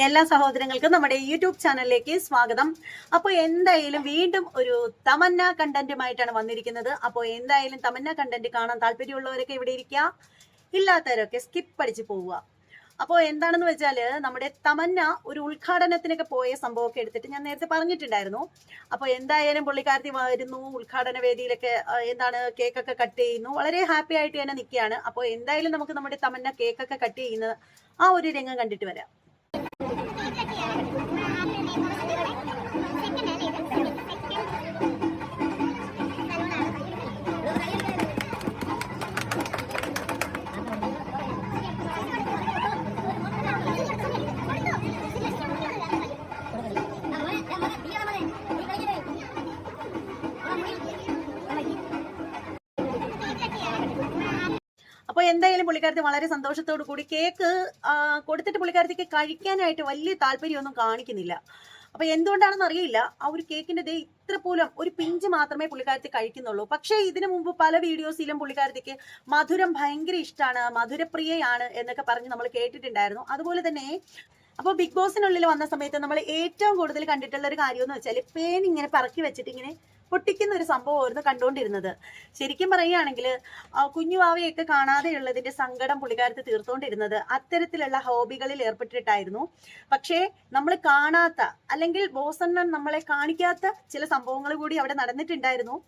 എല്ലാ സഹോദരങ്ങൾക്കും നമ്മുടെ യൂട്യൂബ് ചാനലിലേക്ക് സ്വാഗതം. അപ്പോൾ എന്തായാലും വീണ്ടും ഒരു തമന്ന കണ്ടന്റുമായിട്ടാണ് വന്നിരിക്കുന്നത്. അപ്പോൾ എന്തായാലും തമന്ന കണ്ടന്റ് കാണാൻ താല്പര്യമുള്ളവരൊക്കെ ഇവിടെ ഇരിക്കുക, ഇല്ലാത്തവരൊക്കെ സ്കിപ്പ് അടിച്ച് പോവുക. അപ്പോൾ എന്താണെന്ന് വെച്ചാൽ നമ്മുടെ തമന്ന ഒരു ഉദ്ഘാടനത്തിനൊക്കെ പോയ സംഭവമൊക്കെ എടുത്തിട്ട് ഞാൻ നേരത്തെ പറഞ്ഞിട്ടുണ്ടായിരുന്നു. അപ്പോൾ എന്തായാലും പുള്ളിക്കാരത്തി വരുന്നു, ഉദ്ഘാടന വേദിയിലൊക്കെ എന്താണ് കേക്കൊക്കെ കട്ട് ചെയ്യുന്നു, വളരെ ഹാപ്പി ആയിട്ട് തന്നെ നിൽക്കുകയാണ്. അപ്പോൾ എന്തായാലും നമുക്ക് നമ്മുടെ തമന്ന കേക്കൊക്കെ കട്ട് ചെയ്യുന്ന ആ ഒരു രംഗം കണ്ടിട്ട് വരാം. അപ്പോൾ എന്തായാലും പുള്ളിക്കാരത്തി വളരെ സന്തോഷത്തോടു കൂടി കേക്ക് കൊടുത്തിട്ട് പുള്ളിക്കാരത്തിക്ക് കഴിക്കാനായിട്ട് വലിയ താല്പര്യമൊന്നും കാണിക്കുന്നില്ല. അപ്പൊ എന്തുകൊണ്ടാണെന്ന് അറിയില്ല, ആ ഒരു കേക്കിന്റെ ഇത്ര പോലും ഒരു പിഞ്ച് മാത്രമേ പുള്ളിക്കാരത്തി കഴിക്കുന്നുള്ളൂ. പക്ഷേ ഇതിനു മുമ്പ് പല വീഡിയോസിലും പുള്ളിക്കാരത്തിക്ക് മധുരം ഭയങ്കര ഇഷ്ടമാണ്, മധുരപ്രിയയാണ് എന്നൊക്കെ പറഞ്ഞ് നമ്മൾ കേട്ടിട്ടുണ്ടായിരുന്നു. അതുപോലെ തന്നെ അപ്പോൾ ബിഗ് ബോസിനുള്ളിൽ വന്ന സമയത്ത് നമ്മൾ ഏറ്റവും കൂടുതൽ കണ്ടിട്ടുള്ള ഒരു കാര്യം എന്ന് വെച്ചാൽ പേൻ ഇങ്ങനെ പറക്കി വെച്ചിട്ട് ഇങ്ങനെ പൊട്ടിക്കുന്ന ഒരു സംഭവമായിരുന്നു കണ്ടുകൊണ്ടിരുന്നത്. ശരിക്കും പറയുകയാണെങ്കിൽ കുഞ്ഞുവാവയൊക്കെ കാണാതെയുള്ളതിന്റെ സങ്കടം പുള്ളിക്കാരത്ത് തീർത്തുകൊണ്ടിരുന്നത് അത്തരത്തിലുള്ള ഹോബികളിൽ ഏർപ്പെട്ടിട്ടായിരുന്നു. പക്ഷേ നമ്മൾ കാണാത്ത, അല്ലെങ്കിൽ ബോസണ്ണൻ നമ്മളെ കാണിക്കാത്ത ചില സംഭവങ്ങൾ കൂടി അവിടെ നടന്നിട്ടുണ്ടായിരുന്നു.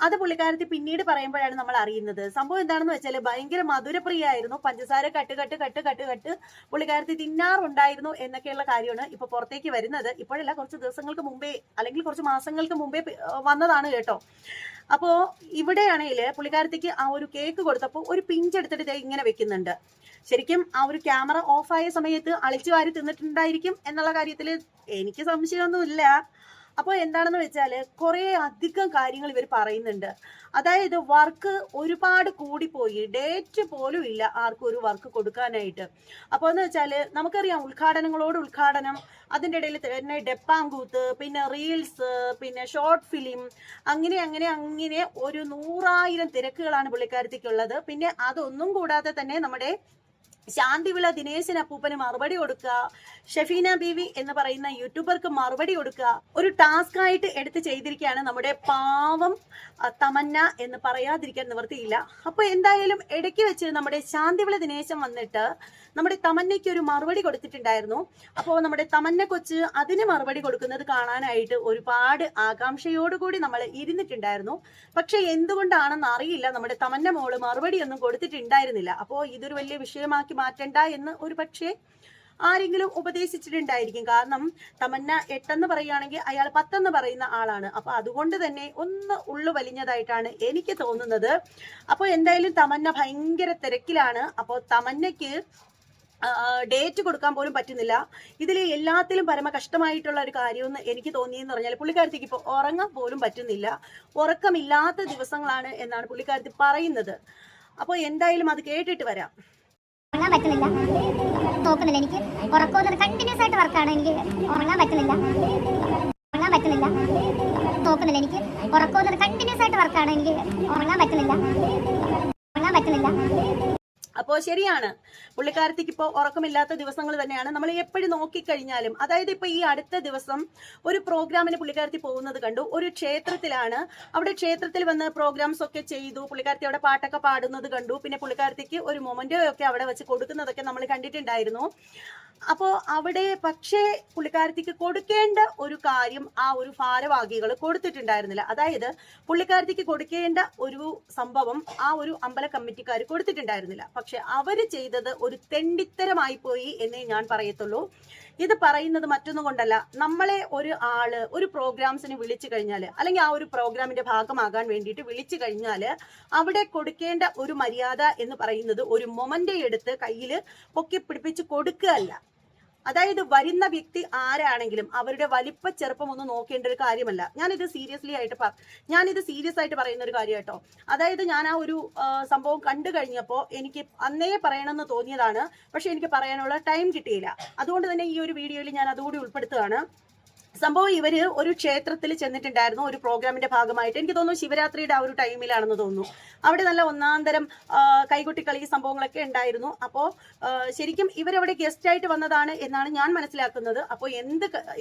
അത് പുള്ളിക്കാരത്തി പിന്നീട് പറയുമ്പോഴാണ് നമ്മൾ അറിയുന്നത്. സംഭവം എന്താണെന്ന് വെച്ചാൽ ഭയങ്കര മധുരപ്രിയായിരുന്നു, പഞ്ചസാര കട്ട് പുള്ളിക്കാരത്തി തിന്നാറുണ്ടായിരുന്നു എന്നൊക്കെയുള്ള കാര്യമാണ് ഇപ്പൊ പുറത്തേക്ക് വരുന്നത്. ഇപ്പോഴല്ല, കുറച്ച് ദിവസങ്ങൾക്ക് മുമ്പേ അല്ലെങ്കിൽ കുറച്ച് മാസങ്ങൾക്ക് മുമ്പേ വന്നതാണ് കേട്ടോ. അപ്പോ ഇവിടെയാണെങ്കിൽ പുള്ളിക്കാരത്തിക്ക് ആ ഒരു കേക്ക് കൊടുത്തപ്പോൾ ഒരു പിഞ്ചെടുത്തിട്ട് ഇങ്ങനെ വെക്കുന്നുണ്ട്. ശരിക്കും ആ ഒരു ക്യാമറ ഓഫായ സമയത്ത് അളിച്ചു വാരി തിന്നിട്ടുണ്ടായിരിക്കും എന്നുള്ള കാര്യത്തിൽ എനിക്ക് സംശയമൊന്നുമില്ല. അപ്പോൾ എന്താണെന്ന് വെച്ചാൽ കുറേ അധികം കാര്യങ്ങൾ ഇവർ പറയുന്നുണ്ട്. അതായത് വർക്ക് ഒരുപാട് കൂടിപ്പോയി, ഡേറ്റ് പോലും ഇല്ല ആർക്കും ഒരു വർക്ക് കൊടുക്കാനായിട്ട്. അപ്പോൾ എന്ന് വെച്ചാൽ നമുക്കറിയാം, ഉദ്ഘാടനങ്ങളോട് ഉദ്ഘാടനം, അതിൻ്റെ ഇടയിൽ തന്നെ ഡെപ്പാങ്കൂത്ത്, പിന്നെ റീൽസ്, പിന്നെ ഷോർട്ട് ഫിലിം, അങ്ങനെ ഒരു 100,000 തിരക്കുകളാണ് പുള്ളിക്കാരത്തേക്കുള്ളത്. പിന്നെ അതൊന്നും കൂടാതെ തന്നെ നമ്മുടെ ശാന്തിവിള ദിനേശൻ അപ്പൂപ്പന് മറുപടി കൊടുക്കുക, ഷെഫീന ബീവി എന്ന് പറയുന്ന യൂട്യൂബർക്ക് മറുപടി കൊടുക്കുക, ഒരു ടാസ്ക് ആയിട്ട് എടുത്ത് ചെയ്തിരിക്കുകയാണ് നമ്മുടെ പാവം തമന്ന എന്ന് പറയാതിരിക്കാൻ നിവൃത്തിയില്ല. അപ്പൊ എന്തായാലും ഇടയ്ക്ക് വെച്ച് നമ്മുടെ ശാന്തിവിള ദിനേശൻ വന്നിട്ട് നമ്മുടെ തമന്നയ്ക്ക് ഒരു മറുപടി കൊടുത്തിട്ടുണ്ടായിരുന്നു. അപ്പോൾ നമ്മുടെ തമന്ന കൊച്ച് അതിന് മറുപടി കൊടുക്കുന്നത് കാണാനായിട്ട് ഒരുപാട് ആകാംക്ഷയോടുകൂടി നമ്മൾ ഇരുന്നിട്ടുണ്ടായിരുന്നു. പക്ഷെ എന്തുകൊണ്ടാണെന്ന് അറിയില്ല, നമ്മുടെ തമന്ന മോള് മറുപടി ഒന്നും കൊടുത്തിട്ടുണ്ടായിരുന്നില്ല. അപ്പോൾ ഇതൊരു വലിയ വിഷയമാക്കി മാറ്റണ്ട എന്ന് ഒരു പക്ഷേ ആരെങ്കിലും ഉപദേശിച്ചിട്ടുണ്ടായിരിക്കും. കാരണം തമന്ന 8 പറയുകയാണെങ്കിൽ അയാൾ 10 പറയുന്ന ആളാണ്. അപ്പൊ അതുകൊണ്ട് തന്നെ ഒന്ന് ഉള്ളു വലിഞ്ഞതായിട്ടാണ് എനിക്ക് തോന്നുന്നത്. അപ്പോൾ എന്തായാലും തമന്ന ഭയങ്കര തിരക്കിലാണ്. അപ്പോൾ തമന്നയ്ക്ക് ഡേറ്റ് കൊടുക്കാൻ പോലും പറ്റുന്നില്ല. ഇതിൽ എല്ലാത്തിലും പരമ കഷ്ടമായിട്ടുള്ള ഒരു കാര്യമെന്ന് എനിക്ക് തോന്നിയെന്ന് പറഞ്ഞാൽ പുള്ളിക്കാരത്തിക്ക് ഇപ്പോൾ ഉറങ്ങാൻ പോലും പറ്റുന്നില്ല. ഉറക്കമില്ലാത്ത ദിവസങ്ങളാണ് എന്നാണ് പുള്ളിക്കാരത്തി പറയുന്നത്. അപ്പോൾ എന്തായാലും അത് കേട്ടിട്ട് വരാം. ഉറങ്ങാൻ പറ്റുന്നില്ല, നോക്കുന്നില്ല. എനിക്ക് ഉറക്കം കണ്ടിന്യൂസ് ആയിട്ട് വർക്കാണ്. എനിക്ക് ഉറങ്ങാൻ പറ്റുന്നില്ല, നോക്കുന്നില്ല. എനിക്ക് ഉറക്കം കണ്ടിന്യൂസ് ആയിട്ട് വർക്കാണ്. എനിക്ക് ഉറങ്ങാൻ പറ്റുന്നില്ല. അപ്പോൾ ശരിയാണ്, പുള്ളിക്കാരത്തിക്ക് ഇപ്പോൾ ഉറക്കമില്ലാത്ത ദിവസങ്ങൾ തന്നെയാണ്. നമ്മൾ എപ്പോഴും നോക്കിക്കഴിഞ്ഞാലും, അതായത് ഇപ്പൊ ഈ അടുത്ത ദിവസം ഒരു പ്രോഗ്രാമിന് പുള്ളിക്കാരത്തി പോകുന്നത് കണ്ടു. ഒരു ക്ഷേത്രത്തിലാണ്. അവിടെ ക്ഷേത്രത്തിൽ വന്ന് പ്രോഗ്രാംസ് ഒക്കെ ചെയ്തു. പുള്ളിക്കാരത്തി അവിടെ പാട്ടൊക്കെ പാടുന്നത് കണ്ടു. പിന്നെ പുള്ളിക്കാരത്തിക്ക് ഒരു മൊമെന്റോ ഒക്കെ അവിടെ വെച്ച് കൊടുക്കുന്നതൊക്കെ നമ്മൾ കണ്ടിട്ടുണ്ടായിരുന്നു. അപ്പോൾ അവിടെ പക്ഷേ പുള്ളിക്കാരത്തിക്ക് കൊടുക്കേണ്ട ഒരു കാര്യം ആ ഒരു ഭാരവാഹികൾ കൊടുത്തിട്ടുണ്ടായിരുന്നില്ല. അതായത് പുള്ളിക്കാരത്തിക്ക് കൊടുക്കേണ്ട ഒരു സംഭവം ആ ഒരു അമ്പല കമ്മിറ്റിക്കാർ കൊടുത്തിട്ടുണ്ടായിരുന്നില്ല. പക്ഷെ അവര് ചെയ്തത് ഒരു തെണ്ടിത്തരമായി പോയി എന്നേ ഞാൻ പറയത്തുള്ളൂ. ഇത് പറയുന്നത് മറ്റൊന്നും കൊണ്ടല്ല, നമ്മളെ ഒരു ആള് ഒരു പ്രോഗ്രാംസിന് വിളിച്ചു കഴിഞ്ഞാൽ, അല്ലെങ്കിൽ ആ ഒരു പ്രോഗ്രാമിന്റെ ഭാഗമാകാൻ വേണ്ടിയിട്ട് വിളിച്ചു കഴിഞ്ഞാൽ അവിടെ കൊടുക്കേണ്ട ഒരു മര്യാദ എന്ന് പറയുന്നത് ഒരു മൊമെന്റ് എടുത്ത് കയ്യിൽ പൊക്കി പിടിപ്പിച്ച് കൊടുക്കുകയല്ല. അതായത് വരുന്ന വ്യക്തി ആരാണെങ്കിലും അവരുടെ വലിപ്പ ചെറുപ്പം ഒന്നും നോക്കേണ്ട ഒരു കാര്യമല്ല. ഞാനിത് സീരിയസ് ആയിട്ട് പറയുന്ന ഒരു കാര്യം കേട്ടോ. അതായത് ഞാൻ ആ ഒരു സംഭവം കണ്ടു കഴിഞ്ഞപ്പോൾ എനിക്ക് അന്നേ പറയണമെന്ന് തോന്നിയതാണ്. പക്ഷെ എനിക്ക് പറയാനുള്ള ടൈം കിട്ടിയില്ല. അതുകൊണ്ട് തന്നെ ഈ ഒരു വീഡിയോയിൽ ഞാൻ അതുകൂടി ഉൾപ്പെടുത്തുകയാണ്. സംഭവം ഇവര് ഒരു ക്ഷേത്രത്തിൽ ചെന്നിട്ടുണ്ടായിരുന്നു ഒരു പ്രോഗ്രാമിന്റെ ഭാഗമായിട്ട്. എനിക്ക് തോന്നുന്നു ശിവരാത്രിയുടെ ആ ഒരു ടൈമിലാണെന്ന് തോന്നുന്നു. അവിടെ നല്ല ഒന്നാന്തരം കൈകൊട്ടിക്കളി സംഭവങ്ങളൊക്കെ ഉണ്ടായിരുന്നു. അപ്പോൾ ശരിക്കും ഇവരവിടെ ഗസ്റ്റ് ആയിട്ട് വന്നതാണ് എന്നാണ് ഞാൻ മനസ്സിലാക്കുന്നത്. അപ്പോൾ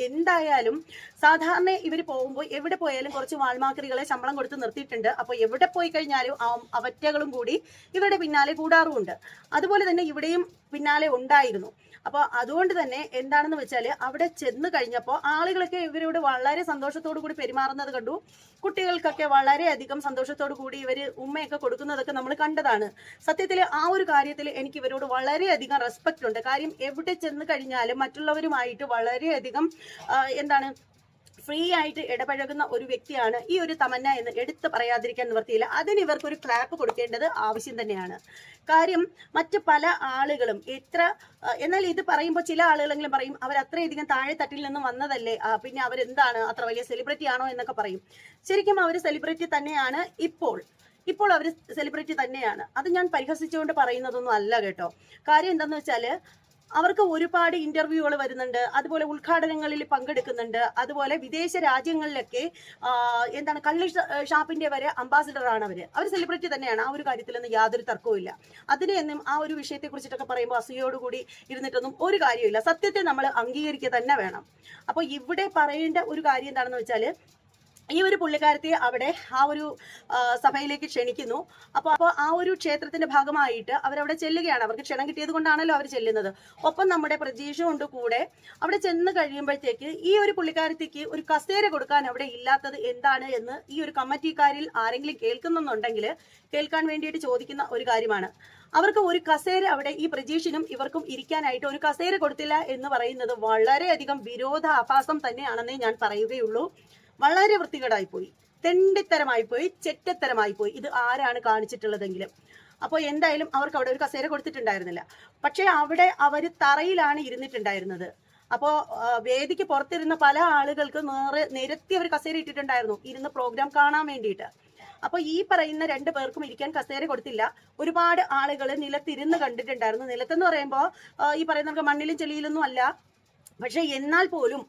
എന്തായാലും സാധാരണ ഇവർ പോകുമ്പോൾ എവിടെ പോയാലും കുറച്ച് വാൾമാക്രികളെ ശമ്പളം കൊടുത്ത് നിർത്തിയിട്ടുണ്ട്. അപ്പോൾ എവിടെ പോയി കഴിഞ്ഞാലും അവറ്റകളും കൂടി ഇവരുടെ പിന്നാലെ കൂടാറുമുണ്ട്. അതുപോലെ തന്നെ ഇവിടെയും പിന്നാലെ ഉണ്ടായിരുന്നു. അപ്പോൾ അതുകൊണ്ട് തന്നെ എന്താണെന്ന് വെച്ചാൽ അവിടെ ചെന്ന് കഴിഞ്ഞപ്പോൾ ആളുകളൊക്കെ ഇവരോട് വളരെ സന്തോഷത്തോടു കൂടി പെരുമാറുന്നത് കണ്ടു. കുട്ടികൾക്കൊക്കെ വളരെയധികം സന്തോഷത്തോടു കൂടി ഇവർ ഉമ്മയൊക്കെ കൊടുക്കുന്നതൊക്കെ നമ്മൾ കണ്ടതാണ്. സത്യത്തിൽ ആ ഒരു കാര്യത്തിൽ എനിക്ക് ഇവരോട് വളരെയധികം റെസ്പെക്റ്റ് ഉണ്ട്. കാര്യം എവിടെ ചെന്ന് കഴിഞ്ഞാലും മറ്റുള്ളവരുമായിട്ട് വളരെയധികം ഫ്രീ ആയിട്ട് ഇടപഴകുന്ന ഒരു വ്യക്തിയാണ് ഈ ഒരു തമന്ന എന്ന് എടുത്ത് പറയാതിരിക്കാൻ നിവർത്തിയില്ല. അതിന് ഇവർക്കൊരു ക്ലാപ്പ് കൊടുക്കേണ്ടത് ആവശ്യം തന്നെയാണ്. കാര്യം മറ്റു പല ആളുകളും എന്നാൽ ഇത് പറയുമ്പോൾ ചില ആളുകളെങ്കിലും പറയും അവർ അത്രയധികം താഴെ തട്ടിൽ നിന്നും വന്നതല്ലേ, പിന്നെ അവരെന്താണ് അത്ര വലിയ സെലിബ്രിറ്റി ആണോ എന്നൊക്കെ പറയും. ശരിക്കും അവർ സെലിബ്രിറ്റി തന്നെയാണ്. ഇപ്പോൾ അവർ സെലിബ്രിറ്റി തന്നെയാണ്. അത് ഞാൻ പരിഹസിച്ചുകൊണ്ട് പറയുന്നതൊന്നും അല്ല കേട്ടോ. കാര്യം എന്താണെന്ന് വെച്ചാൽ അവർക്ക് ഒരുപാട് ഇന്റർവ്യൂകൾ വരുന്നുണ്ട്, അതുപോലെ ഉദ്ഘാടനങ്ങളിൽ പങ്കെടുക്കുന്നുണ്ട്, അതുപോലെ വിദേശ രാജ്യങ്ങളിലൊക്കെ കള്ള് ഷാപ്പിന്റെ വരെ അംബാസിഡർ ആണ് അവർ സെലിബ്രിറ്റി തന്നെയാണ്. ആ ഒരു കാര്യത്തിലൊന്നും യാതൊരു തർക്കവും ഇല്ല. അതിനെയൊന്നും ആ ഒരു വിഷയത്തെ കുറിച്ചിട്ടൊക്കെ പറയുമ്പോൾ അസൂയോടുകൂടി ഇരുന്നിട്ടൊന്നും ഒരു കാര്യമില്ല. സത്യത്തെ നമ്മൾ അംഗീകരിക്കുക തന്നെ വേണം. അപ്പോൾ ഇവിടെ പറയേണ്ട ഒരു കാര്യം എന്താണെന്ന് വെച്ചാൽ ഈ ഒരു പുള്ളിക്കാരത്തെ അവിടെ ആ ഒരു സഭയിലേക്ക് ക്ഷണിക്കുന്നു. അപ്പോൾ ആ ഒരു ക്ഷേത്രത്തിന്റെ ഭാഗമായിട്ട് അവരവിടെ ചെല്ലുകയാണ്. അവർക്ക് ക്ഷണം കിട്ടിയത് കൊണ്ടാണല്ലോ അവർ ചെല്ലുന്നത്. ഒപ്പം നമ്മുടെ പ്രതീക്ഷ കൊണ്ട് കൂടെ അവിടെ ചെന്ന് കഴിയുമ്പോഴത്തേക്ക് ഈ ഒരു പുള്ളിക്കാരത്തേക്ക് ഒരു കസേര കൊടുക്കാൻ അവിടെ ഇല്ലാത്തത് എന്താണ് എന്ന് ഈ ഒരു കമ്മിറ്റിക്കാരിൽ ആരെങ്കിലും കേൾക്കുന്നുണ്ടെങ്കിൽ കേൾക്കാൻ വേണ്ടിയിട്ട് ചോദിക്കുന്ന ഒരു കാര്യമാണ്. അവർക്ക് ഒരു കസേര അവിടെ ഈ പ്രജീഷിനും ഇവർക്കും ഇരിക്കാനായിട്ട് ഒരു കസേര കൊടുത്തില്ല എന്ന് പറയുന്നത് വളരെയധികം വിരോധാഭാസം തന്നെയാണെന്നേ ഞാൻ പറയുകയുള്ളൂ. വളരെ വൃത്തികേടായിപ്പോയി, തെണ്ടിത്തരമായിപ്പോയി, ചെറ്റത്തരമായിപ്പോയി. ഇത് ആരാണ് കാണിച്ചിട്ടുള്ളതെങ്കിലും. അപ്പോൾ എന്തായാലും അവർക്ക് അവിടെ ഒരു കസേര കൊടുത്തിട്ടുണ്ടായിരുന്നില്ല. പക്ഷെ അവിടെ അവർ തറയിലാണ് ഇരുന്നിട്ടുണ്ടായിരുന്നത്. അപ്പോൾ വേദിക്ക് പുറത്തിരുന്ന പല ആളുകൾക്ക് നിരത്തി അവർ കസേര ഇട്ടിട്ടുണ്ടായിരുന്നു ഇരുന്ന് പ്രോഗ്രാം കാണാൻ വേണ്ടിയിട്ട്. അപ്പൊ ഈ പറയുന്ന 2 പേർക്കും ഇരിക്കാൻ കസേര കൊടുത്തില്ല. ഒരുപാട് ആളുകൾ നിലത്തിരുന്ന് കണ്ടിട്ടുണ്ടായിരുന്നു. നിലത്തെന്ന് പറയുമ്പോൾ ഈ പറയുന്ന മണ്ണിലും ചെളിയിലൊന്നും അല്ല. പക്ഷെ എന്നാൽ പോലും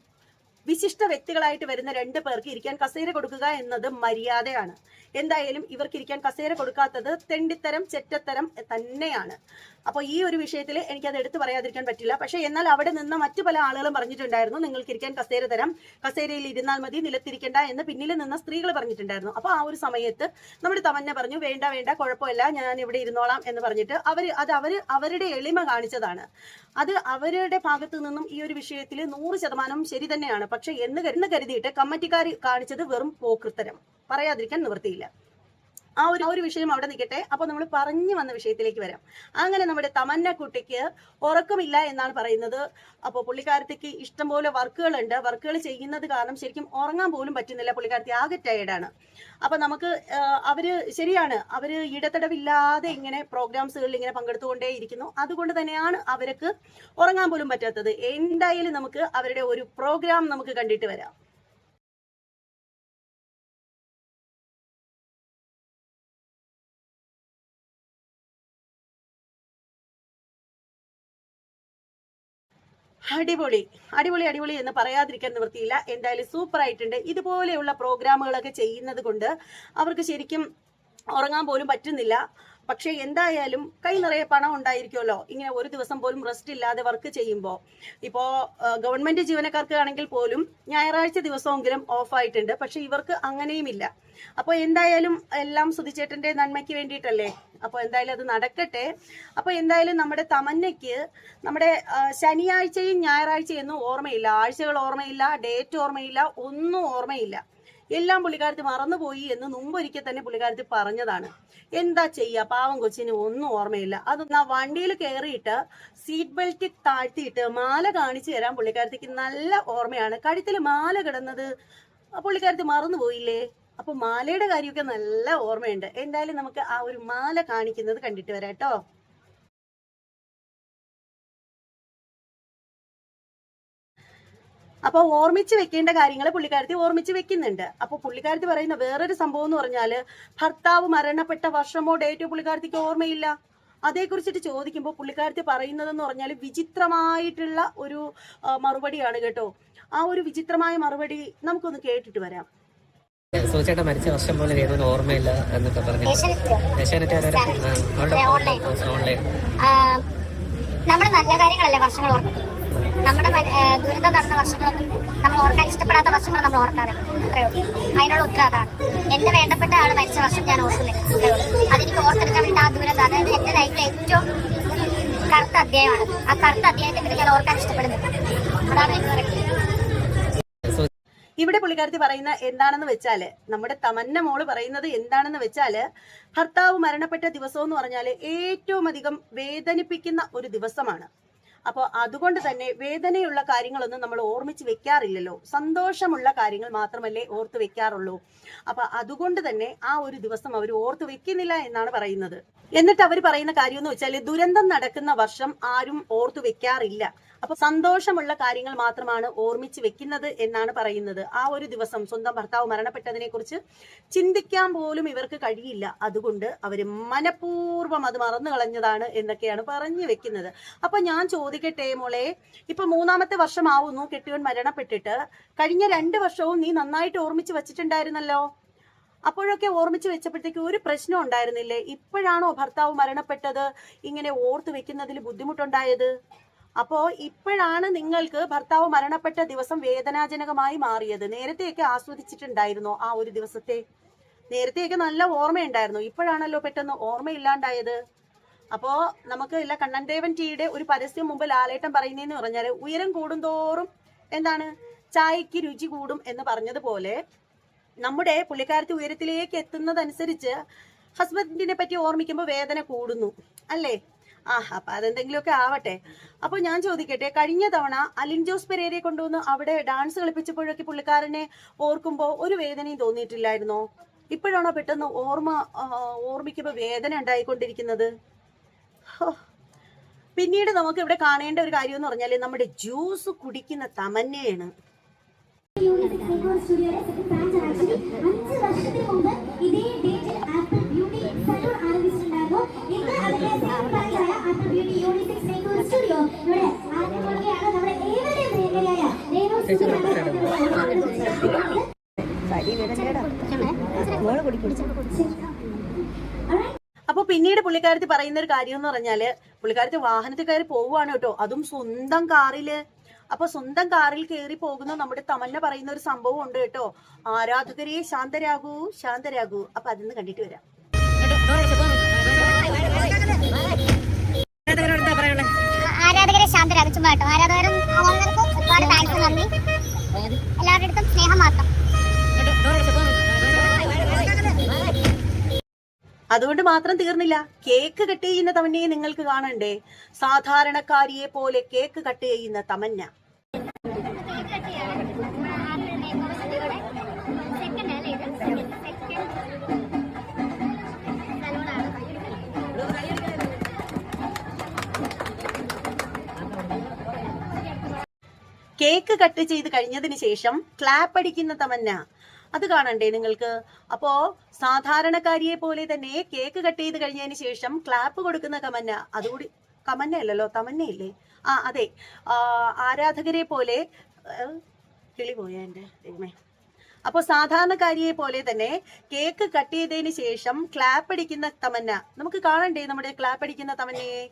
വിശിഷ്ട വ്യക്തികളായിട്ട് വരുന്ന 2 പേർക്ക് ഇരിക്കാൻ കസേര കൊടുക്കുക എന്നത് മര്യാദയാണ്. എന്തായാലും ഇവർക്ക് ഇരിക്കാൻ കസേര കൊടുക്കാത്തത് തെണ്ടിത്തരം, ചെറ്റത്തരം തന്നെയാണ്. അപ്പോൾ ഈ ഒരു വിഷയത്തിൽ എനിക്കത് എടുത്തു പറയാതിരിക്കാൻ പറ്റില്ല. പക്ഷെ എന്നാൽ അവിടെ നിന്ന് മറ്റു പല ആളുകളും പറഞ്ഞിട്ടുണ്ടായിരുന്നു നിങ്ങൾക്ക് ഇരിക്കാൻ കസേര തരാം, കസേരയിൽ ഇരുന്നാൽ മതി, നിലത്തിരിക്കണ്ട എന്ന് പിന്നിൽ നിന്ന് സ്ത്രീകൾ പറഞ്ഞിട്ടുണ്ടായിരുന്നു. അപ്പോൾ ആ ഒരു സമയത്ത് നമ്മുടെ തമന്ന പറഞ്ഞു വേണ്ട കുഴപ്പമില്ല, ഞാൻ ഇവിടെ ഇരുന്നോളാം എന്ന് പറഞ്ഞിട്ട് അവരുടെ എളിമ കാണിച്ചതാണ്. അത് അവരുടെ ഭാഗത്തു നിന്നും ഈ ഒരു വിഷയത്തിൽ 100% ശരി തന്നെയാണ്. പക്ഷെ എന്ന് കരുതിയിട്ട് കമ്മിറ്റിക്കാർ കാണിച്ചത് വെറും പോക്കൃത്തരം, പറയാതിരിക്കാൻ നിവൃത്തിയില്ല. ആ ഒരു വിഷയം അവിടെ നിൽക്കട്ടെ. അപ്പൊ നമ്മൾ പറഞ്ഞു വന്ന വിഷയത്തിലേക്ക് വരാം. അങ്ങനെ നമ്മുടെ തമന്ന കുട്ടിക്ക് ഉറക്കമില്ല എന്നാണ് പറയുന്നത്. അപ്പോൾ പുള്ളിക്കാരത്തേക്ക് ഇഷ്ടംപോലെ വർക്കുകളുണ്ട്. വർക്കുകൾ ചെയ്യുന്നത് കാരണം ശരിക്കും ഉറങ്ങാൻ പോലും പറ്റുന്നില്ല. പുള്ളിക്കാരത്തി ആകെ ടയേർഡാണ്. അപ്പൊ നമുക്ക് ശരിയാണ്, അവര് ഇടതടവില്ലാതെ ഇങ്ങനെ പ്രോഗ്രാംസുകളിൽ ഇങ്ങനെ പങ്കെടുത്തുകൊണ്ടേ ഇരിക്കുന്നു. അതുകൊണ്ട് തന്നെയാണ് അവർക്ക് ഉറങ്ങാൻ പോലും പറ്റാത്തത്. എന്തായാലും നമുക്ക് അവരുടെ ഒരു പ്രോഗ്രാം നമുക്ക് കണ്ടിട്ട് വരാം. അടിപൊളി എന്ന് പറയാതിരിക്കാൻ നിവൃത്തിയില്ല. എന്തായാലും സൂപ്പർ ആയിട്ടുണ്ട്. ഇതുപോലെയുള്ള പ്രോഗ്രാമുകളൊക്കെ ചെയ്യുന്നത് കൊണ്ട് അവർക്ക് ശരിക്കും ഉറങ്ങാൻ പോലും പറ്റുന്നില്ല. പക്ഷെ എന്തായാലും കൈ നിറയെ പണം ഉണ്ടായിരിക്കുമല്ലോ ഇങ്ങനെ ഒരു ദിവസം പോലും റെസ്റ്റ് ഇല്ലാതെ വർക്ക് ചെയ്യുമ്പോൾ. ഇപ്പോൾ ഗവൺമെന്റ് ജീവനക്കാർക്ക് ആണെങ്കിൽ പോലും ഞായറാഴ്ച ദിവസമെങ്കിലും ഓഫായിട്ടുണ്ട്. പക്ഷെ ഇവർക്ക് അങ്ങനെയുമില്ല. അപ്പോൾ എന്തായാലും എല്ലാം സുധിച്ചേട്ടന്റെ നന്മയ്ക്ക് വേണ്ടിയിട്ടല്ലേ. അപ്പോൾ എന്തായാലും അത് നടക്കട്ടെ. അപ്പോൾ എന്തായാലും നമ്മുടെ തമന്നയ്ക്ക് നമ്മുടെ ശനിയാഴ്ചയും ഞായറാഴ്ചയൊന്നും ഓർമ്മയില്ല, ആഴ്ചകൾ ഓർമ്മയില്ല, ഡേറ്റ് ഓർമ്മയില്ല, ഒന്നും ഓർമ്മയില്ല. എല്ലാം പുള്ളിക്കാരത്തി മറന്നുപോയി എന്ന് മുമ്പൊരിക്കൽ തന്നെ പുള്ളിക്കാരത്തി പറഞ്ഞതാണ്. എന്താ ചെയ്യാ, പാവം കൊച്ചിന് ഒന്നും ഓർമ്മയില്ല. അതൊന്ന് ആ വണ്ടിയിൽ കയറിയിട്ട് സീറ്റ് ബെൽറ്റ് താഴ്ത്തിയിട്ട് മാല കാണിച്ചു തരാൻ പുള്ളിക്കാരത്തിക്ക് നല്ല ഓർമ്മയാണ്. കഴുത്തിൽ മാല കിടന്നത് പുള്ളിക്കാരത്തി മറന്നുപോയില്ലേ. അപ്പൊ മാലയുടെ കാര്യമൊക്കെ നല്ല ഓർമ്മയുണ്ട്. എന്തായാലും നമുക്ക് ആ ഒരു മാല കാണിക്കുന്നത് കണ്ടിട്ട് വരാം കേട്ടോ. അപ്പൊ ഓർമ്മിച്ച് വെക്കേണ്ട കാര്യങ്ങൾ പുള്ളിക്കാരത്തി ഓർമ്മിച്ച് വെക്കുന്നുണ്ട്. അപ്പൊ പുള്ളിക്കാരത്തി പറയുന്ന വേറൊരു സംഭവം എന്ന് പറഞ്ഞാല് ഭർത്താവ് മരണപ്പെട്ട വർഷമോ ഡേറ്റോ പുള്ളിക്കാരത്തിക്ക് ഓർമ്മയില്ല. അതേക്കുറിച്ചിട്ട് ചോദിക്കുമ്പോൾ പുള്ളിക്കാരത്തി പറയുന്നതെന്ന് പറഞ്ഞാൽ വിചിത്രമായിട്ടുള്ള ഒരു മറുപടിയാണ് കേട്ടോ. ആ ഒരു വിചിത്രമായ മറുപടി നമുക്കൊന്ന് കേട്ടിട്ട് വരാം. സൂചേട്ട മരിച്ച വർഷം പോലെ വേദന ഓർമ്മയില്ല എന്നൊക്കെ പറഞ്ഞു. ഓൺലൈൻ നമ്മുടെ നല്ല കാര്യങ്ങളല്ലേ വർഷങ്ങൾ ഓർക്കുന്നത്. നമ്മുടെ ദുരിതം നടന്ന വർഷങ്ങളൊന്നും നമ്മൾ ഓർക്കാൻ ഇഷ്ടപ്പെടാത്ത വർഷങ്ങൾ നമ്മൾ ഓർക്കാതെ അത്രയേ ഉള്ളൂ. അതിനുള്ള ഉത്തരം അതാണ്. എന്റെ വേണ്ടപ്പെട്ട ആൾ മരിച്ച വർഷം ഞാൻ ഓർക്കുന്നില്ല, അത്രയേ ഉള്ളൂ. അതെനിക്ക് ഓർത്തെടുക്കാൻ വേണ്ടി ആ ദുരിതം, അതായത് എന്റെ ലൈഫിലെ ഏറ്റവും കറുത്ത അധ്യായമാണ്. ആ കറുത്ത അധ്യായത്തെ പറ്റി ഞാൻ ഓർക്കാൻ ഇഷ്ടപ്പെടുന്നില്ല. അതാണ് എനിക്ക് പറയുന്നത്. ഇവിടെ പുള്ളിക്കാരത്തി പറയുന്ന എന്താണെന്ന് വെച്ചാല്, നമ്മുടെ തമന്ന മോള് പറയുന്നത് എന്താണെന്ന് വെച്ചാല്, ഭർത്താവ് മരണപ്പെട്ട ദിവസം എന്ന് പറഞ്ഞാല് ഏറ്റവും അധികം വേദനിപ്പിക്കുന്ന ഒരു ദിവസമാണ്. അപ്പോൾ അതുകൊണ്ട് തന്നെ വേദനയുള്ള കാര്യങ്ങളൊന്നും നമ്മൾ ഓർമ്മിച്ച് വെക്കാറില്ലല്ലോ, സന്തോഷമുള്ള കാര്യങ്ങൾ മാത്രമല്ലേ ഓർത്ത് വെക്കാറുള്ളൂ. അപ്പൊ അതുകൊണ്ട് തന്നെ ആ ഒരു ദിവസം അവർ ഓർത്ത് വെക്കുന്നില്ല എന്നാണ് പറയുന്നത്. എന്നിട്ട് അവർ പറയുന്ന കാര്യം എന്ന് വെച്ചാൽ, ദുരന്തം നടക്കുന്ന വർഷം ആരും ഓർത്തു വെക്കാറില്ല, അപ്പൊ സന്തോഷമുള്ള കാര്യങ്ങൾ മാത്രമാണ് ഓർമ്മിച്ച് വെക്കുന്നത് എന്നാണ് പറയുന്നത്. ആ ഒരു ദിവസം സ്വന്തം ഭർത്താവ് മരണപ്പെട്ടതിനെ കുറിച്ച് ചിന്തിക്കാൻ പോലും ഇവർക്ക് കഴിയില്ല. അതുകൊണ്ട് അവര് മനഃപൂർവ്വം അത് മറന്നു കളഞ്ഞതാണ് എന്നൊക്കെയാണ് പറഞ്ഞു വെക്കുന്നത്. അപ്പൊ ഞാൻ ചോദിക്കട്ടെ മോളെ, ഇപ്പൊ 3-ാമത്തെ വർഷമാവുന്നു കെട്ടിയോൻ മരണപ്പെട്ടിട്ട്. കഴിഞ്ഞ 2 വർഷവും നീ നന്നായിട്ട് ഓർമ്മിച്ച് വെച്ചിട്ടുണ്ടായിരുന്നല്ലോ. അപ്പോഴൊക്കെ ഓർമ്മിച്ച് വെച്ചപ്പോഴത്തേക്ക് ഒരു പ്രശ്നം ഉണ്ടായിരുന്നില്ലേ? ഇപ്പോഴാണോ ഭർത്താവ് മരണപ്പെട്ടത് ഇങ്ങനെ ഓർത്ത് വെക്കുന്നതിൽ ബുദ്ധിമുട്ടുണ്ടായത്? അപ്പോ ഇപ്പോഴാണ് നിങ്ങൾക്ക് ഭർത്താവ് മരണപ്പെട്ട ദിവസം വേദനാജനകമായി മാറിയത്. നേരത്തെയൊക്കെ ആസ്വദിച്ചിട്ടുണ്ടായിരുന്നോ ആ ഒരു ദിവസത്തെ? നേരത്തെയൊക്കെ നല്ല ഓർമ്മയുണ്ടായിരുന്നു, ഇപ്പോഴാണല്ലോ പെട്ടെന്ന് ഓർമ്മയില്ലാണ്ടായത്. അപ്പോ നമുക്ക് ഇല്ല, കണ്ണൻ ദേവൻ ടീയുടെ ഒരു പരസ്യം മുമ്പ് ലാലേട്ടൻ പറയുന്നതെന്ന് പറഞ്ഞാല്, ഉയരം കൂടുന്തോറും എന്താണ് ചായക്ക് രുചി കൂടും എന്ന് പറഞ്ഞതുപോലെ നമ്മുടെ പുള്ളിക്കാരത്തി ഉയരത്തിലേക്ക് എത്തുന്നതനുസരിച്ച് ഹസ്ബൻഡിനെ പറ്റി ഓർമ്മിക്കുമ്പോൾ വേദന കൂടുന്നു അല്ലേ? അപ്പൊ അതെന്തെങ്കിലുമൊക്കെ ആവട്ടെ. അപ്പൊ ഞാൻ ചോദിക്കട്ടെ, കഴിഞ്ഞ തവണ അലിൻ ജോസ് പെരേരയെ കൊണ്ടുവന്ന് അവിടെ ഡാൻസ് കളിപ്പിച്ചപ്പോഴൊക്കെ പുള്ളിക്കാരനെ ഓർക്കുമ്പോൾ ഒരു വേദനയും തോന്നിയിട്ടില്ലായിരുന്നോ? ഇപ്പോഴാണോ പെട്ടെന്ന് ഓർമ്മിക്കുമ്പോൾ വേദന ഉണ്ടായിക്കൊണ്ടിരിക്കുന്നത്? പിന്നീട് നമുക്ക് ഇവിടെ കാണേണ്ട ഒരു കാര്യം എന്ന് പറഞ്ഞാല്, നമ്മുടെ ജ്യൂസ് കുടിക്കുന്ന തമന്നയാണ്. അപ്പൊ പിന്നീട് പുള്ളിക്കാരത്തി പറയുന്ന ഒരു കാര്യം എന്ന് പറഞ്ഞാല്, പുള്ളിക്കാരത്തി വാഹനത്തിൽ കയറി പോവുകയാണ് കേട്ടോ, അതും സ്വന്തം കാറില്. അപ്പൊ സ്വന്തം കാറിൽ കയറി പോകുന്ന നമ്മുടെ തമന്ന പറയുന്ന ഒരു സംഭവം ഉണ്ട് കേട്ടോ, ആരാധകരെ ശാന്തരാകൂ ശാന്തരാകൂ. അപ്പൊ അതൊന്ന് കണ്ടിട്ട് വരാം. ആരാധകരെ ശാന്തരാകും. ചുമ്മാ കേട്ടോ, ആരാധകരും ഒരുപാട് താങ്ക്സ്, നന്ദി. എല്ലാവരുടെ അടുത്തും സ്നേഹം മാത്രം. അതുകൊണ്ട് മാത്രം തീർന്നില്ല, കേക്ക് കട്ട് ചെയ്യുന്ന തമന്നയെ നിങ്ങൾക്ക് കാണണ്ടേ? സാധാരണക്കാരിയെ പോലെ കേക്ക് കട്ട് ചെയ്യുന്ന തമന്ന. കേക്ക് കട്ട് ചെയ്ത് കഴിഞ്ഞതിന് ശേഷം ക്ലാപ്പ് അടിക്കുന്ന തമന്ന, അത് കാണണ്ടേ നിങ്ങൾക്ക്? അപ്പോ സാധാരണക്കാരിയെ പോലെ തന്നെ കേക്ക് കട്ട് ചെയ്ത് കഴിഞ്ഞതിന് ശേഷം ക്ലാപ്പ് കൊടുക്കുന്ന കമന്ന, അതുകൂടി കമന്ന അല്ലല്ലോ, തമന്നയില്ലേ? അതെ, ആരാധകരെ പോലെ കിളി പോയ എന്റെ ദൈവമേ. അപ്പൊ സാധാരണക്കാരിയെ പോലെ തന്നെ കേക്ക് കട്ട് ചെയ്തതിന് ശേഷം ക്ലാപ്പ് അടിക്കുന്ന തമന്ന, നമുക്ക് കാണണ്ടേ നമ്മുടെ ക്ലാപ്പ് അടിക്കുന്ന തമന്നയെ?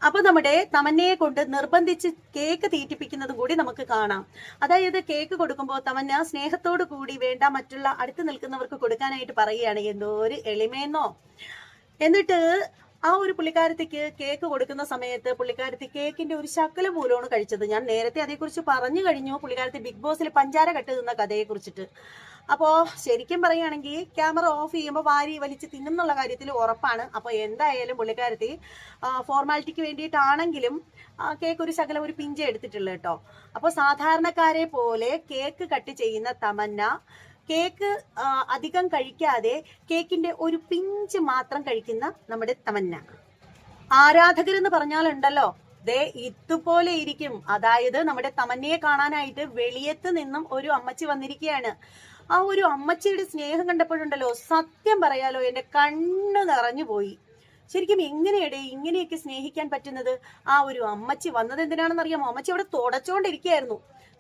അപ്പൊ നമ്മുടെ തമന്നയെ കൊണ്ട് നിർബന്ധിച്ച് കേക്ക് തീറ്റിപ്പിക്കുന്നതും കൂടി നമുക്ക് കാണാം. അതായത് കേക്ക് കൊടുക്കുമ്പോൾ തമന്ന സ്നേഹത്തോടു കൂടി വേണ്ട മറ്റുള്ള അടുത്ത് നിൽക്കുന്നവർക്ക് കൊടുക്കാനായിട്ട് പറയുകയാണ്. എന്തോ ഒരു എളിമയെന്നോ. എന്നിട്ട് ആ ഒരു പുള്ളിക്കാരത്തിക്ക് കേക്ക് കൊടുക്കുന്ന സമയത്ത് പുള്ളിക്കാരത്തി കേക്കിന്റെ ഒരു ശകലം പോലുമാണ് കഴിച്ചത്. ഞാൻ നേരത്തെ അതേക്കുറിച്ച് പറഞ്ഞു കഴിഞ്ഞു, പുള്ളിക്കാരത്തി ബിഗ് ബോസിൽ പഞ്ചാര കട്ട് തിന്ന കഥയെ കുറിച്ചിട്ട്. അപ്പോ ശരിക്കും പറയുകയാണെങ്കിൽ ക്യാമറ ഓഫ് ചെയ്യുമ്പോൾ വാരി വലിച്ച് തിന്നുന്നുള്ള കാര്യത്തിൽ ഉറപ്പാണ്. അപ്പൊ എന്തായാലും പുള്ളിക്കാരത്തി ഫോർമാലിറ്റിക്ക് വേണ്ടിയിട്ടാണെങ്കിലും കേക്ക് ഒരു ശകലം ഒരു പിഞ്ച് എടുത്തിട്ടുള്ളൂ കേട്ടോ. അപ്പൊ സാധാരണക്കാരെ പോലെ കേക്ക് കട്ട് ചെയ്യുന്ന തമന്ന കേക്ക് അധികം കഴിക്കാതെ കേക്കിന്റെ ഒരു പിഞ്ച് മാത്രം കഴിക്കുന്ന നമ്മുടെ തമന്ന. ആരാധകരെന്ന് പറഞ്ഞാലുണ്ടല്ലോ, ദേ ഇതുപോലെ ഇരിക്കും. അതായത് നമ്മുടെ തമന്നയെ കാണാനായിട്ട് വെളിയത്ത് നിന്നും ഒരു അമ്മച്ചി വന്നിരിക്കുകയാണ്. ആ ഒരു അമ്മച്ചിയുടെ സ്നേഹം കണ്ടപ്പോഴുണ്ടല്ലോ, സത്യം പറയാലോ എന്റെ കണ്ണ് നിറഞ്ഞു പോയി. ശരിക്കും എങ്ങനെയടേ ഇങ്ങനെയൊക്കെ സ്നേഹിക്കാൻ പറ്റുന്നത്? ആ ഒരു അമ്മച്ചി വന്നത് എന്തിനാണെന്ന് അറിയാമോ? അമ്മച്ചി അവിടെ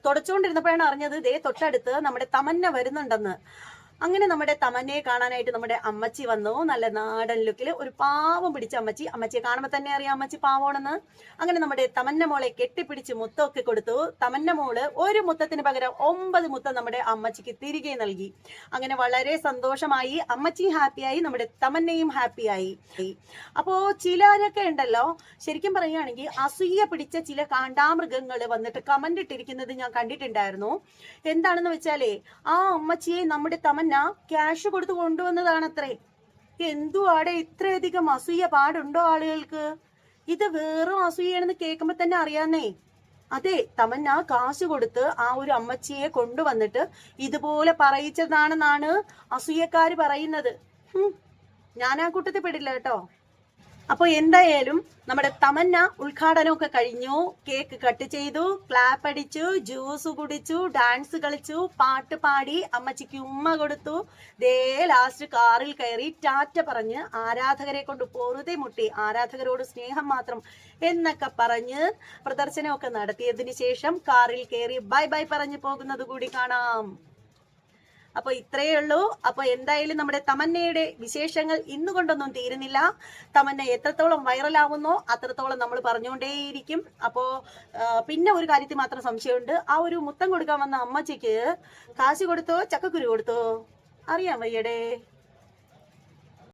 തുടച്ചോണ്ടിരുന്നപ്പോഴാണ് അറിഞ്ഞത് ദേ തൊട്ടടുത്ത് നമ്മുടെ തമന്ന വരുന്നുണ്ടെന്ന്. അങ്ങനെ നമ്മുടെ തമന്നയെ കാണാനായിട്ട് നമ്മുടെ അമ്മച്ചി വന്നു. നല്ല നാടൻ ലുക്കിൽ ഒരു പാവം പിടിച്ച അമ്മച്ചി. അമ്മച്ചിയെ കാണുമ്പോൾ തന്നെ അറിയാം അമ്മച്ചി പാവമാണെന്ന്. അങ്ങനെ നമ്മുടെ തമന്ന മോളെ കെട്ടിപ്പിടിച്ച് മുത്തമൊക്കെ കൊടുത്തു. തമന്ന മോള് ഒരു മുത്തത്തിന് പകരം 9 മുത്തം നമ്മുടെ അമ്മച്ചിക്ക് തിരികെ നൽകി. അങ്ങനെ വളരെ സന്തോഷമായി, അമ്മച്ചി ഹാപ്പിയായി, നമ്മുടെ തമന്നയും ഹാപ്പിയായി. അപ്പോ ചിലരൊക്കെ ഉണ്ടല്ലോ, ശരിക്കും പറയുകയാണെങ്കിൽ അസൂയ പിടിച്ച ചില കാണ്ടാമൃഗങ്ങള് വന്നിട്ട് കമന്റ് ഇട്ടിരിക്കുന്നത് ഞാൻ കണ്ടിട്ടുണ്ടായിരുന്നു. എന്താണെന്ന് വെച്ചാലേ, ആ അമ്മച്ചിയെ നമ്മുടെ തമന്ന ക്യാഷ് കൊടുത്ത് കൊണ്ടുവന്നതാണത്രേ. എന്തുവാടെ ഇത്രയധികം അസൂയ പാടുണ്ടോ ആളുകൾക്ക്? ഇത് വെറും അസൂയാണെന്ന് കേൾക്കുമ്പോ തന്നെ അറിയാന്നേ. അതെ, തമന്ന കാശ് കൊടുത്ത് ആ ഒരു അമ്മച്ചിയെ കൊണ്ടുവന്നിട്ട് ഇതുപോലെ പറയിച്ചതാണെന്നാണ് അസൂയക്കാര് പറയുന്നത്. ഞാൻ ആ കൂട്ടത്തിൽ പെടില്ല കേട്ടോ. അപ്പൊ എന്തായാലും നമ്മുടെ തമന്ന ഉദ്ഘാടനമൊക്കെ കഴിഞ്ഞു. കേക്ക് കട്ട് ചെയ്തു, ക്ലാപ്പ് അടിച്ചു, ജ്യൂസ് കുടിച്ചു, ഡാൻസ് കളിച്ചു, പാട്ട് പാടി, അമ്മച്ചിക്ക് ഉമ്മ കൊടുത്തു. ദേ ലാസ്റ്റ് കാറിൽ കയറി ടാറ്റ പറഞ്ഞ് ആരാധകരെ കൊണ്ട് പൊറുതെ മുട്ടി, ആരാധകരോട് സ്നേഹം മാത്രം എന്നൊക്കെ പറഞ്ഞ് പ്രദർശനമൊക്കെ നടത്തിയതിനു ശേഷം കാറിൽ കയറി ബൈ ബൈ പറഞ്ഞു പോകുന്നത് കൂടി കാണാം. അപ്പൊ ഇത്രയേ ഉള്ളൂ. അപ്പൊ എന്തായാലും നമ്മുടെ തമന്നയുടെ വിശേഷങ്ങൾ ഇന്നുകൊണ്ടൊന്നും തീരുന്നില്ല. തമന്ന എത്രത്തോളം വൈറലാവുന്നോ അത്രത്തോളം നമ്മൾ പറഞ്ഞുകൊണ്ടേയിരിക്കും. അപ്പോ പിന്നെ ഒരു കാര്യത്തിൽ മാത്രം സംശയമുണ്ട്. ആ ഒരു മുത്തം കൊടുക്കാൻ വന്ന അമ്മച്ചിക്ക് കാശ് കൊടുത്തോ ചക്കക്കുരു കൊടുത്തോ അറിയാൻ വയ്യടേ.